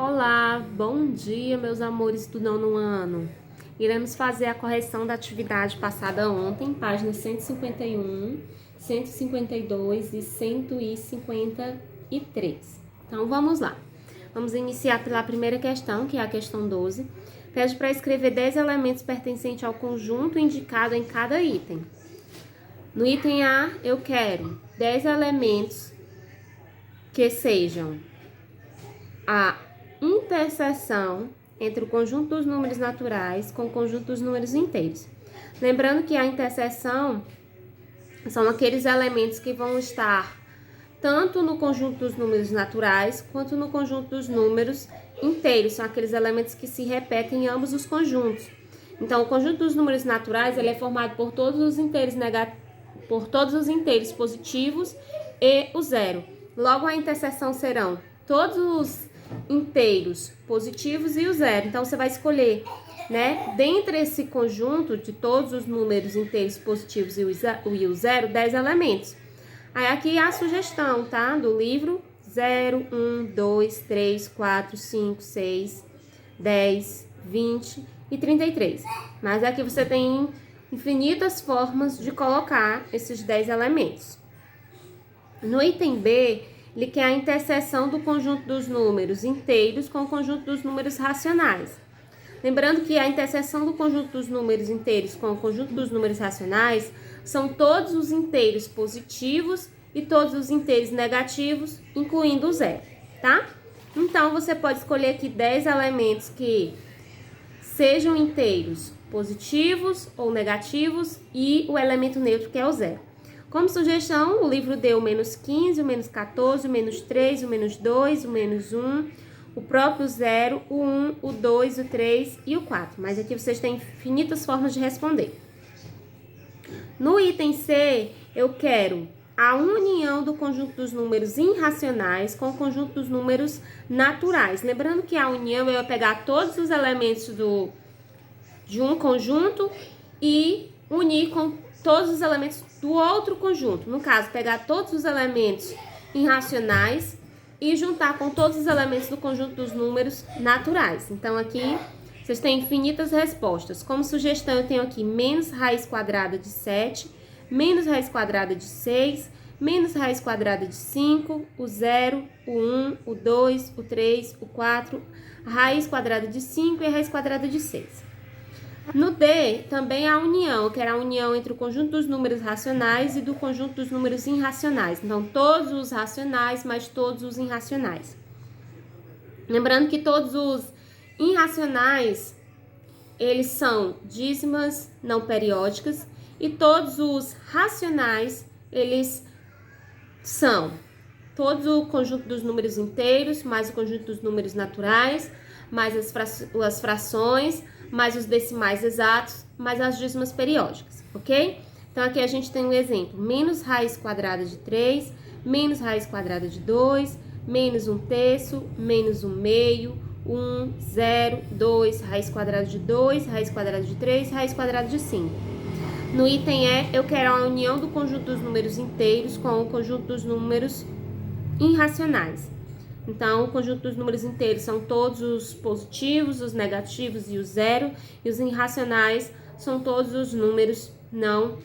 Olá, bom dia, meus amores do nono ano. Iremos fazer a correção da atividade passada ontem, páginas 151, 152 e 153. Então, vamos lá. Vamos iniciar pela primeira questão, que é a questão 12. Pede para escrever 10 elementos pertencentes ao conjunto indicado em cada item. No item A, eu quero 10 elementos que sejam a interseção entre o conjunto dos números naturais com o conjunto dos números inteiros. Lembrando que a interseção são aqueles elementos que vão estar tanto no conjunto dos números naturais quanto no conjunto dos números inteiros. São aqueles elementos que se repetem em ambos os conjuntos. Então, o conjunto dos números naturais ele é formado por todos os inteiros positivos e o zero. Logo, a interseção serão todos os inteiros positivos e o zero. Então, você vai escolher, né, dentre esse conjunto de todos os números inteiros positivos e o zero, 10 elementos. Aí, aqui a sugestão, tá, do livro 0, 1, 2, 3, 4, 5, 6, 10, 20 e 33. Mas aqui você tem infinitas formas de colocar esses 10 elementos. No item B, ele quer a interseção do conjunto dos números inteiros com o conjunto dos números racionais. Lembrando que a interseção do conjunto dos números inteiros com o conjunto dos números racionais são todos os inteiros positivos e todos os inteiros negativos, incluindo o zero, tá? Então, você pode escolher aqui 10 elementos que sejam inteiros positivos ou negativos e o elemento neutro, que é o zero. Como sugestão, o livro deu o menos 15, o menos 14, o menos 3, o menos 2, o menos 1, o próprio 0, o 1, o 2, o 3 e o 4. Mas aqui vocês têm infinitas formas de responder. No item C, eu quero a união do conjunto dos números irracionais com o conjunto dos números naturais. Lembrando que a união é eu pegar todos os elementos de um conjunto e unir com todos os elementos do outro conjunto. No caso, pegar todos os elementos irracionais e juntar com todos os elementos do conjunto dos números naturais. Então, aqui, vocês têm infinitas respostas. Como sugestão, eu tenho aqui menos raiz quadrada de 7, menos raiz quadrada de 6, menos raiz quadrada de 5, o 0, o 1, o 2, o 3, o 4, a raiz quadrada de 5 e a raiz quadrada de 6. No D, também a união, que era a união entre o conjunto dos números racionais e do conjunto dos números irracionais. Então, todos os racionais mais todos os irracionais. Lembrando que todos os irracionais, eles são dízimas não periódicas e todos os racionais, eles são todo o conjunto dos números inteiros, mais o conjunto dos números naturais, mais as frações, mais os decimais exatos, mais as dízimas periódicas, ok? Então, aqui a gente tem um exemplo, menos raiz quadrada de 3, menos raiz quadrada de 2, menos 1/3, menos 1/2, 1, 0, 2, raiz quadrada de 2, raiz quadrada de 3, raiz quadrada de 5. No item E, eu quero a união do conjunto dos números inteiros com o conjunto dos números irracionais. Então, o conjunto dos números inteiros são todos os positivos, os negativos e o zero. E os irracionais são todos os números não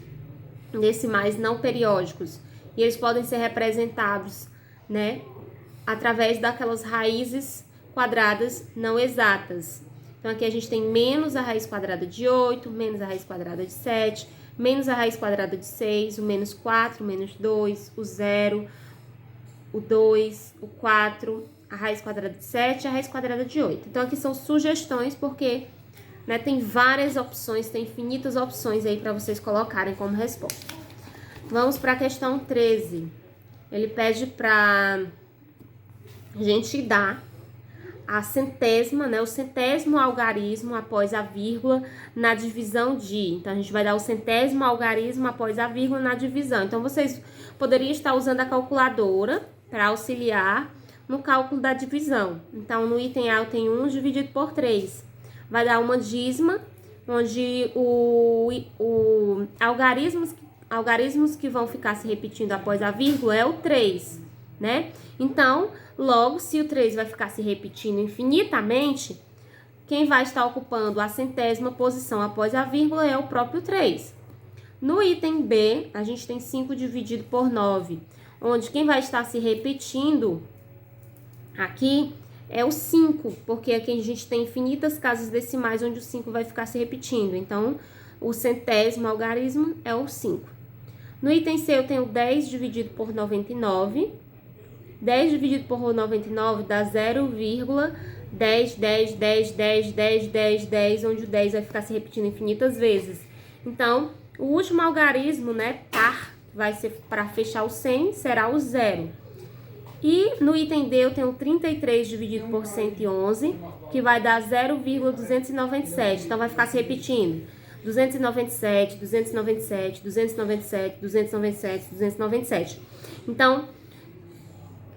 decimais, não periódicos. E eles podem ser representados, né, através daquelas raízes quadradas não exatas. Então, aqui a gente tem menos a raiz quadrada de 8, menos a raiz quadrada de 7, menos a raiz quadrada de 6, o menos 4, o menos 2, o 0, o 2, o 4, a raiz quadrada de 7 e a raiz quadrada de 8. Então, aqui são sugestões porque, né, tem várias opções, tem infinitas opções aí para vocês colocarem como resposta. Vamos para a questão 13. Ele pede para a gente dar a centésima, né, o centésimo algarismo após a vírgula na divisão de. Então, a gente vai dar o centésimo algarismo após a vírgula na divisão. Então, vocês poderiam estar usando a calculadora para auxiliar no cálculo da divisão. Então, no item A eu tenho 1 dividido por 3. Vai dar uma dízima, onde o algarismos que vão ficar se repetindo após a vírgula é o 3, né? Então, Logo, se o 3 vai ficar se repetindo infinitamente, quem vai estar ocupando a centésima posição após a vírgula é o próprio 3. No item B, a gente tem 5 dividido por 9, onde quem vai estar se repetindo aqui é o 5, porque aqui a gente tem infinitas casas decimais onde o 5 vai ficar se repetindo. Então, o centésimo algarismo é o 5. No item C, eu tenho 10 dividido por 99. 10 dividido por 99 dá 0,10, 10, 10, 10, 10, 10, 10, onde o 10 vai ficar se repetindo infinitas vezes. Então, o último algarismo, né, par, vai ser para fechar o 100, será o 0. E no item D eu tenho 33 dividido por 111, que vai dar 0,297. Então, vai ficar se repetindo. 297, 297, 297, 297, 297. Então,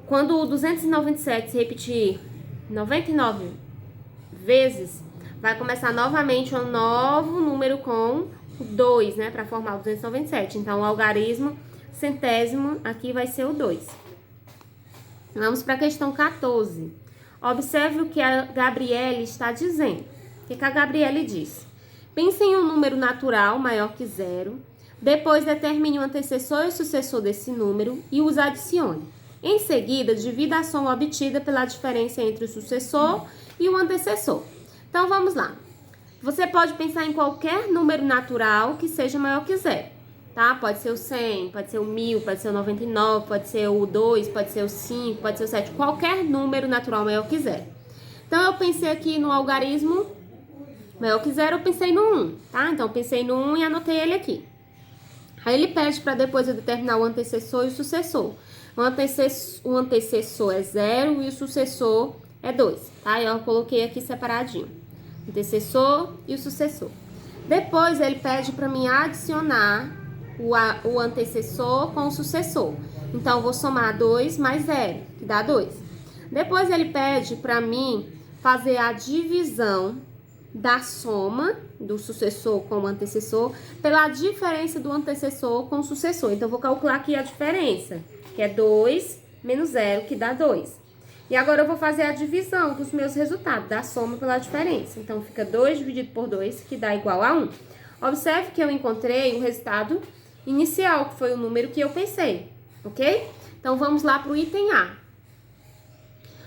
quando o 297 se repetir 99 vezes, vai começar novamente um novo número com 2, né, para formar o 297. Então, o algarismo centésimo aqui vai ser o 2. Vamos para a questão 14. Observe o que a Gabriele está dizendo. O que a Gabriele diz? Pense em um número natural maior que 0. Depois, determine o antecessor e o sucessor desse número e os adicione. Em seguida, divida a soma obtida pela diferença entre o sucessor e o antecessor. Então, vamos lá. Você pode pensar em qualquer número natural que seja maior que 0, tá? Pode ser o 100, pode ser o 1000, pode ser o 99, pode ser o 2, pode ser o 5, pode ser o 7. Qualquer número natural maior que 0. Então, eu pensei aqui no algarismo maior que 0, eu pensei no 1, tá? Então, eu pensei no 1 e anotei ele aqui. Aí, ele pede para depois eu determinar o antecessor e o sucessor. O antecessor é 0 e o sucessor é 2, tá? Eu coloquei aqui separadinho. Antecessor e o sucessor. Depois, ele pede para mim adicionar o antecessor com o sucessor. Então, eu vou somar 2 mais 0, que dá 2. Depois, ele pede para mim fazer a divisão da soma do sucessor com o antecessor pela diferença do antecessor com o sucessor. Então, eu vou calcular aqui a diferença, que é 2 menos 0, que dá 2. E agora eu vou fazer a divisão dos meus resultados, da soma pela diferença. Então, fica 2 dividido por 2, que dá igual a 1. Observe que eu encontrei o resultado inicial, que foi o número que eu pensei, ok? Então, vamos lá para o item A.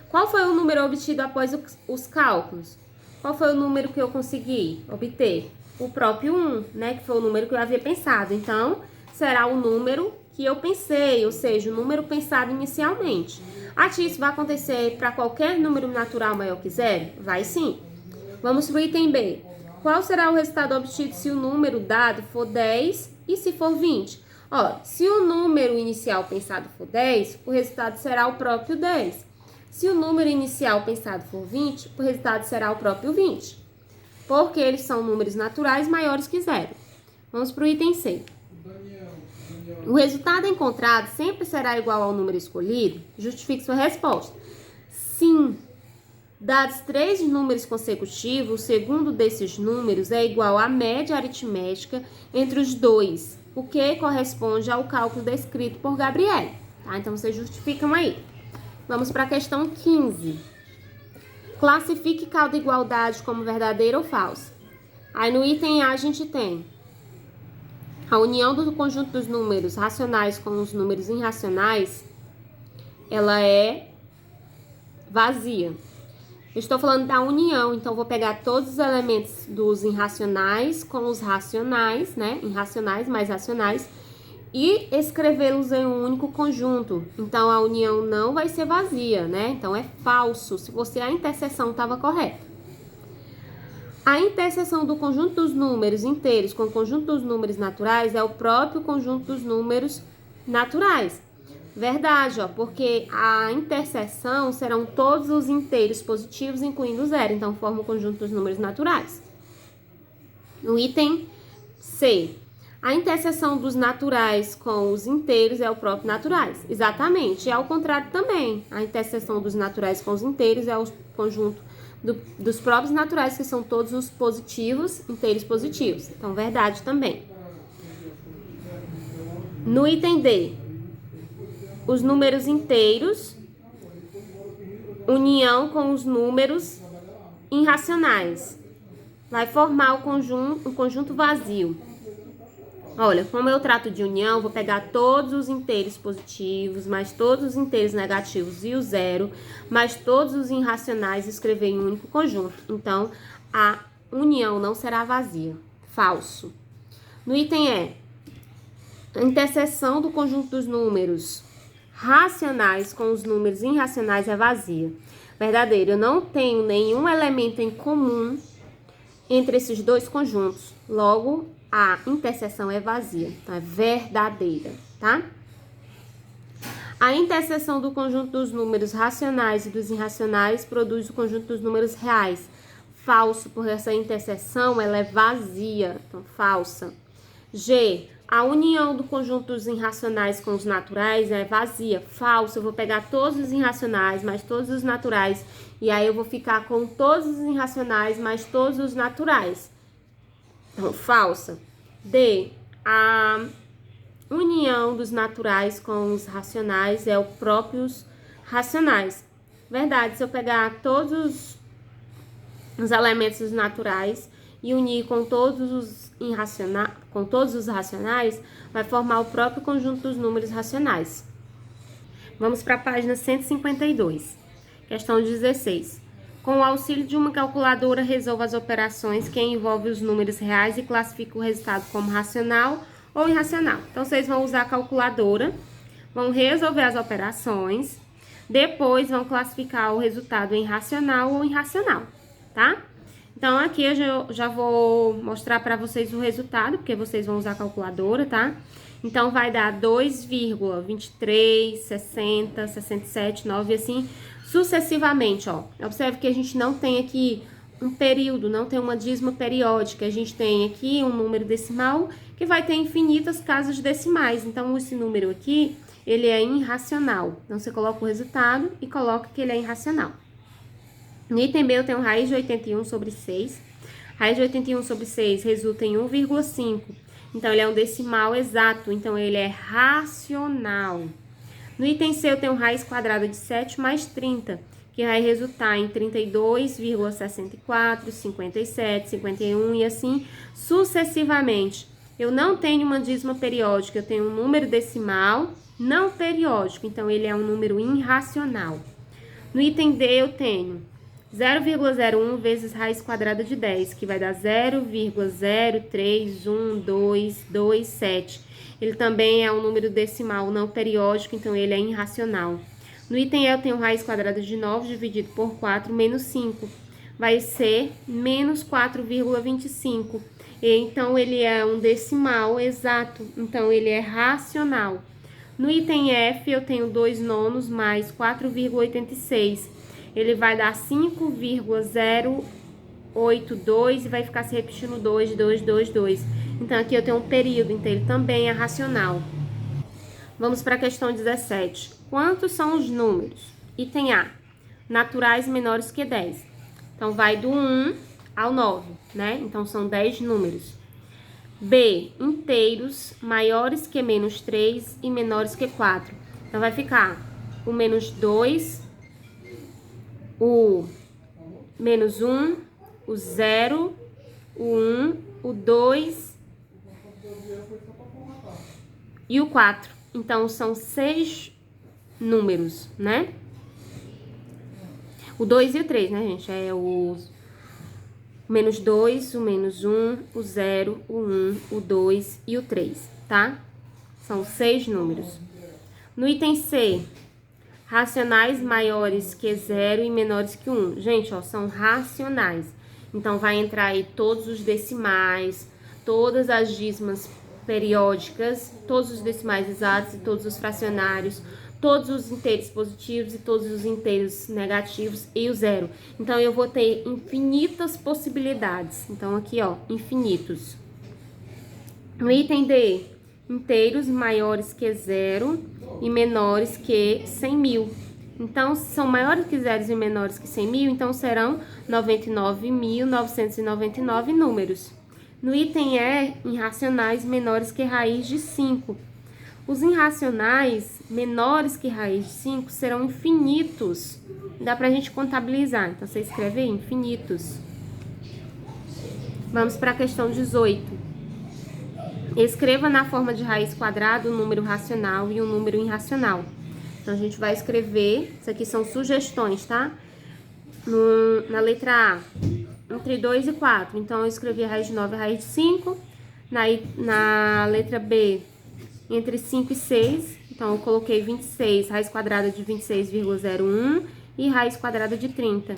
Qual foi o número obtido após os cálculos? Qual foi o número que eu consegui obter? O próprio 1, né? Que foi o número que eu havia pensado. Então, será o número que eu pensei, ou seja, o número pensado inicialmente. Isso vai acontecer para qualquer número natural maior que 0? Vai sim. Vamos para o item B. Qual será o resultado obtido se o número dado for 10 e se for 20? Ó, se o número inicial pensado for 10, o resultado será o próprio 10. Se o número inicial pensado for 20, o resultado será o próprio 20. Porque eles são números naturais maiores que 0. Vamos para o item C. O resultado encontrado sempre será igual ao número escolhido? Justifique sua resposta. Sim. Dados 3 números consecutivos, o segundo desses números é igual à média aritmética entre os dois, o que corresponde ao cálculo descrito por Gabriele. Tá? Então, vocês justificam aí. Vamos para a questão 15. Classifique cada igualdade como verdadeira ou falsa. Aí no item A a gente tem a união do conjunto dos números racionais com os números irracionais, ela é vazia. Eu estou falando da união, então vou pegar todos os elementos dos irracionais com os racionais, né? Irracionais mais racionais, e escrevê-los em um único conjunto. Então, a união não vai ser vazia, né? Então, é falso, se a interseção estava correta. A interseção do conjunto dos números inteiros com o conjunto dos números naturais é o próprio conjunto dos números naturais. Verdade, ó, porque a interseção serão todos os inteiros positivos, incluindo o 0. Então, forma o conjunto dos números naturais. No item C. A interseção dos naturais com os inteiros é o próprio naturais. Exatamente. E ao contrário também. A interseção dos naturais com os inteiros é o conjunto dos próprios naturais, que são todos os positivos, inteiros positivos. Então, verdade também. No item D, os números inteiros união com os números irracionais. Vai formar o conjunto vazio. Olha, como eu trato de união, vou pegar todos os inteiros positivos, mais todos os inteiros negativos e o zero, mais todos os irracionais e escrever em um único conjunto. Então, a união não será vazia. Falso. No item E, a interseção do conjunto dos números racionais com os números irracionais é vazia. Verdadeiro, eu não tenho nenhum elemento em comum entre esses dois conjuntos. Logo, a interseção é vazia, então é verdadeira, tá? A interseção do conjunto dos números racionais e dos irracionais produz o conjunto dos números reais. Falso, porque essa interseção ela é vazia, então falsa. G, a união do conjunto dos irracionais com os naturais é vazia. Falso, eu vou pegar todos os irracionais mais todos os naturais e aí eu vou ficar com todos os irracionais mais todos os naturais. Então, falsa. D, a união dos naturais com os racionais é o próprios racionais. Verdade, se eu pegar todos os elementos naturais e unir com todos os racionais, vai formar o próprio conjunto dos números racionais. Vamos para a página 152, questão 16. Com o auxílio de uma calculadora, resolva as operações que envolvem os números reais e classifique o resultado como racional ou irracional. Então, vocês vão usar a calculadora, vão resolver as operações, depois vão classificar o resultado em racional ou irracional, tá? Então, aqui eu já vou mostrar para vocês o resultado, porque vocês vão usar a calculadora, tá? Então, vai dar 2,23, 60, 67, 9 e assim sucessivamente, ó. Observe que a gente não tem aqui um período, não tem uma dízima periódica. A gente tem aqui um número decimal que vai ter infinitas casas decimais. Então, esse número aqui, ele é irracional. Então, você coloca o resultado e coloca que ele é irracional. No item B, eu tenho raiz de 81 sobre 6. Raiz de 81 sobre 6 resulta em 1,5. Então, ele é um decimal exato. Então, ele é racional. No item C, eu tenho raiz quadrada de 7 mais 30, que vai resultar em 32,64, 57, 51 e assim sucessivamente. Eu não tenho uma dízima periódica, eu tenho um número decimal não periódico. Então, ele é um número irracional. No item D, eu tenho 0,01 vezes raiz quadrada de 10, que vai dar 0,0312227. Ele também é um número decimal não periódico, então ele é irracional. No item E, eu tenho raiz quadrada de 9 dividido por 4 menos 5. Vai ser menos 4,25. Então, ele é um decimal exato, então ele é racional. No item F, eu tenho 2 nonos mais 4,86. Ele vai dar 5,082 e vai ficar se repetindo 2, 2, 2, 2. Então, aqui eu tenho um período, então ele também é racional. Vamos para a questão 17. Quantos são os números? Item A, naturais menores que 10. Então, vai do 1 ao 9, né? Então, são 10 números. B, inteiros maiores que menos 3 e menores que 4. Então, vai ficar o menos 2, o menos 1, o 0, o 1, o 2 e o 4. Então, são 6 números, né? O 2 e o 3, né, gente? É o menos 2, o menos 1, o 0, o 1, o 2 e o 3, tá? São 6 números. No item C, racionais maiores que 0 e menores que 1. Gente, ó, são racionais. Então, vai entrar aí todos os decimais, todas as dízimas periódicas, todos os decimais exatos e todos os fracionários, todos os inteiros positivos e todos os inteiros negativos e o zero. Então, eu vou ter infinitas possibilidades. Então, aqui, ó, infinitos. No item D, inteiros maiores que 0 e menores que 100.000. Então, se são maiores que 0 e menores que 100.000, então serão 99.999 números. No item E, irracionais menores que raiz de 5. Os irracionais menores que raiz de 5 serão infinitos. Dá pra gente contabilizar. Então, você escreve aí, infinitos. Vamos para a questão 18. Escreva na forma de raiz quadrada um número racional e um número irracional. Então, a gente vai escrever, isso aqui são sugestões, tá? Na letra A, entre 2 e 4. Então, eu escrevi a raiz de 9 e a raiz de 5. Na letra B, entre 5 e 6. Então, eu coloquei 26, raiz quadrada de 26,01 e raiz quadrada de 30.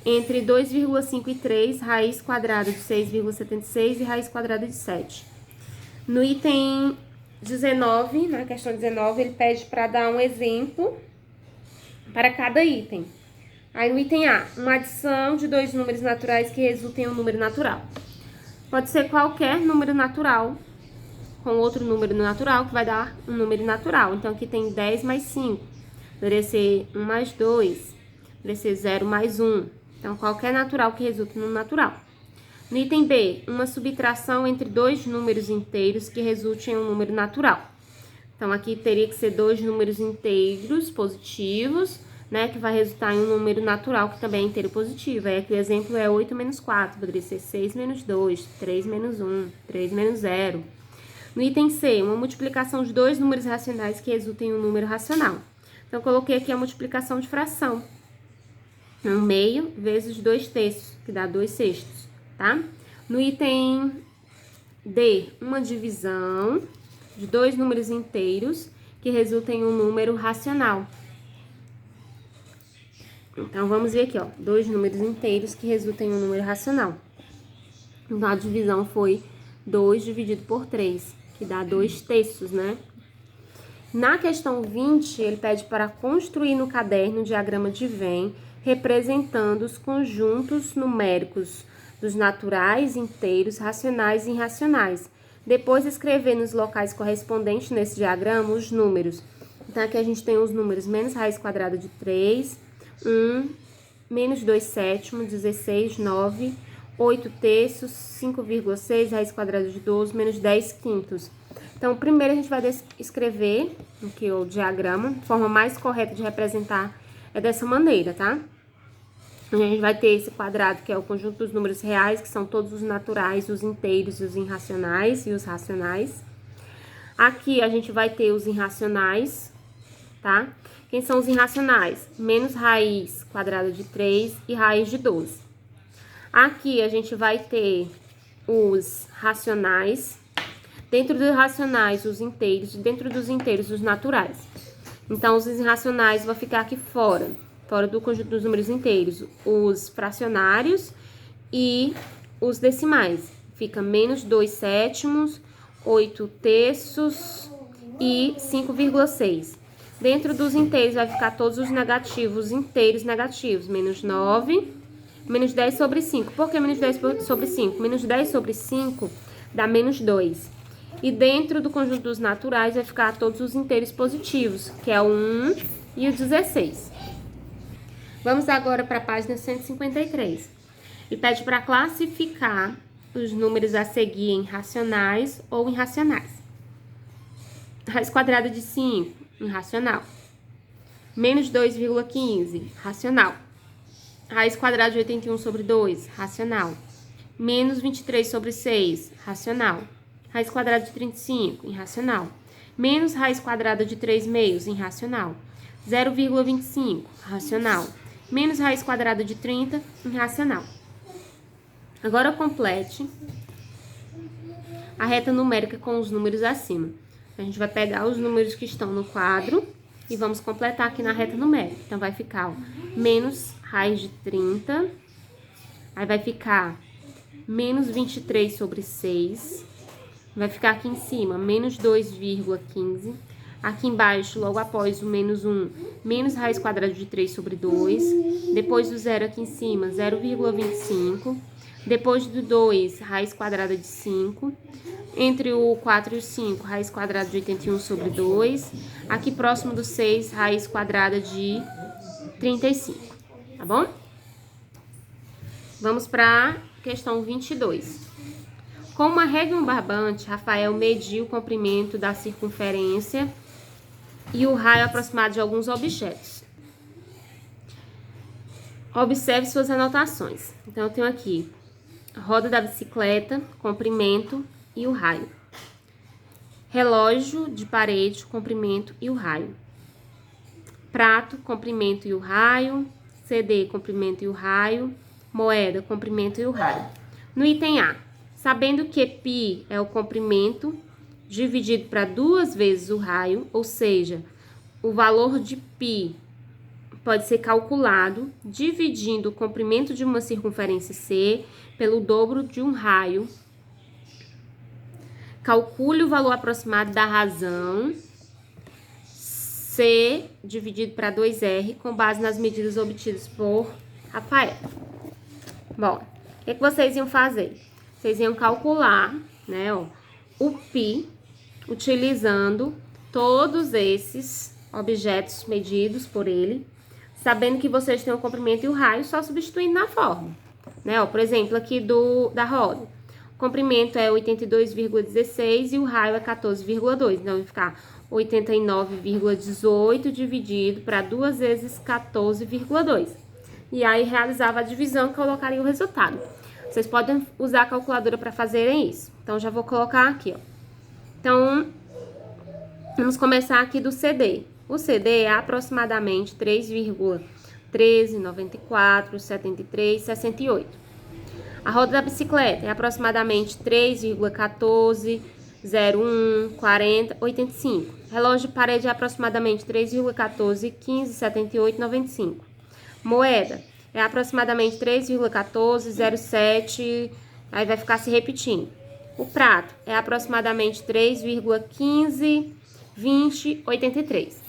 Entre 2,5 e 3, raiz quadrada de 6,76 e raiz quadrada de 7. No item 19, na questão 19, ele pede para dar um exemplo para cada item. Aí no item A, uma adição de dois números naturais que resultem em um número natural. Pode ser qualquer número natural com outro número natural que vai dar um número natural. Então, aqui tem 10 mais 5. Poderia ser 1 mais 2. Poderia ser 0 mais 1. Então, qualquer natural que resulte no natural. No item B, uma subtração entre dois números inteiros que resulte em um número natural. Então, aqui teria que ser dois números inteiros positivos, né, que vai resultar em um número natural que também é inteiro positivo. Aí aqui o exemplo é 8 menos 4. Poderia ser 6 menos 2, 3 menos 1, 3 menos 0. No item C, uma multiplicação de dois números racionais que resultem em um número racional. Então, eu coloquei aqui a multiplicação de fração. 1/2 vezes 2/3, que dá 2/6, tá? No item D, uma divisão de dois números inteiros que resultem em um número racional. Então, vamos ver aqui, ó, dois números inteiros que resultem em um número racional. Então, a divisão foi 2 dividido por 3. Que dá 2/3, né? Na questão 20, ele pede para construir no caderno o diagrama de Venn, representando os conjuntos numéricos dos naturais, inteiros, racionais e irracionais. Depois, escrever nos locais correspondentes nesse diagrama os números. Então, aqui a gente tem os números menos raiz quadrada de 3, 1, menos 2/7, 16, 9... 8/3, 5,6, raiz quadrada de 12, menos 10/5. Então, primeiro a gente vai escrever aqui o diagrama. A forma mais correta de representar é dessa maneira, tá? A gente vai ter esse quadrado, que é o conjunto dos números reais, que são todos os naturais, os inteiros, os irracionais e os racionais. Aqui a gente vai ter os irracionais, tá? Quem são os irracionais? Menos raiz quadrada de 3 e raiz de 12. Aqui a gente vai ter os racionais, dentro dos racionais os inteiros, dentro dos inteiros os naturais. Então, os irracionais vão ficar aqui fora do conjunto dos números inteiros, os fracionários e os decimais. Fica menos 2/7, 8/3 e 5,6. Dentro dos inteiros vai ficar todos os negativos, inteiros negativos, menos 9... Menos 10 sobre 5. Por que menos 10 sobre 5? Menos 10 sobre 5 dá menos 2. E dentro do conjunto dos naturais vai ficar todos os inteiros positivos, que é o 1 e o 16. Vamos agora para a página 153. E pede para classificar os números a seguir em racionais ou irracionais. Raiz quadrada de 5, irracional. Menos 2,15, racional. Raiz quadrada de 81 sobre 2, racional. Menos 23 sobre 6, racional. Raiz quadrada de 35, irracional. Menos raiz quadrada de 3 meios, irracional. 0,25, racional. Menos raiz quadrada de 30, irracional. Agora complete a reta numérica com os números acima. A gente vai pegar os números que estão no quadro e vamos completar aqui na reta numérica. Então, vai ficar, ó, menos raiz de 30, aí vai ficar menos 23 sobre 6, vai ficar aqui em cima, menos 2,15, aqui embaixo, logo após o menos 1, menos raiz quadrada de 3 sobre 2, depois do 0 aqui em cima, 0,25, depois do 2, raiz quadrada de 5, entre o 4 e o 5, raiz quadrada de 81 sobre 2, aqui próximo do 6, raiz quadrada de 35. Tá bom? Vamos para a questão 22. Com uma régua e um barbante, Rafael mediu o comprimento da circunferência e o raio aproximado de alguns objetos. Observe suas anotações. Então, eu tenho aqui a roda da bicicleta, comprimento e o raio. Relógio de parede, comprimento e o raio. Prato, comprimento e o raio. CD, comprimento e o raio. Moeda, comprimento e o raio. No item A, sabendo que π é o comprimento dividido para 2 vezes o raio, ou seja, o valor de π pode ser calculado dividindo o comprimento de uma circunferência C pelo dobro de um raio. Calcule o valor aproximado da razão C dividido para 2R com base nas medidas obtidas por Rafael. Bom, o que vocês iam fazer? Vocês iam calcular, né, ó, o π utilizando todos esses objetos medidos por ele, sabendo que vocês têm o comprimento e o raio, só substituindo na forma, né? Ó, por exemplo, aqui da roda. O comprimento é 82,16 e o raio é 14,2. Então, vai ficar 89,18 dividido para 2 vezes 14,2. E aí, realizava a divisão e colocaria o resultado. Vocês podem usar a calculadora para fazerem isso. Então, já vou colocar aqui, ó. Então, vamos começar aqui do CD. O CD é aproximadamente 3,13, 94, 73, 68. A roda da bicicleta é aproximadamente 3,14, 01, 40, 85. Relógio de parede é aproximadamente 3,14, 15, 78, 95. Moeda é aproximadamente 3,14, 07, aí vai ficar se repetindo. O prato é aproximadamente 3,15, 20, 83.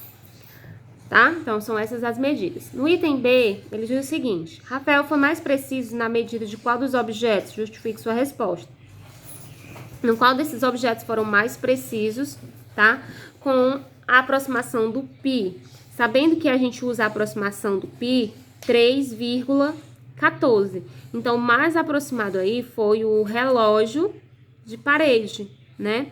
Tá? Então, são essas as medidas. No item B, ele diz o seguinte: Rafael foi mais preciso na medida de qual dos objetos? Justifique sua resposta. No qual desses objetos foram mais precisos, tá? Com a aproximação do π. Sabendo que a gente usa a aproximação do π, 3,14. Então, o mais aproximado aí foi o relógio de parede, né?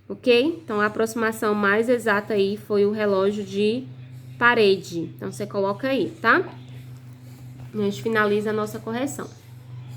Ok? Então, a aproximação mais exata aí foi o relógio de parede. Então, você coloca aí, tá? A gente finaliza a nossa correção.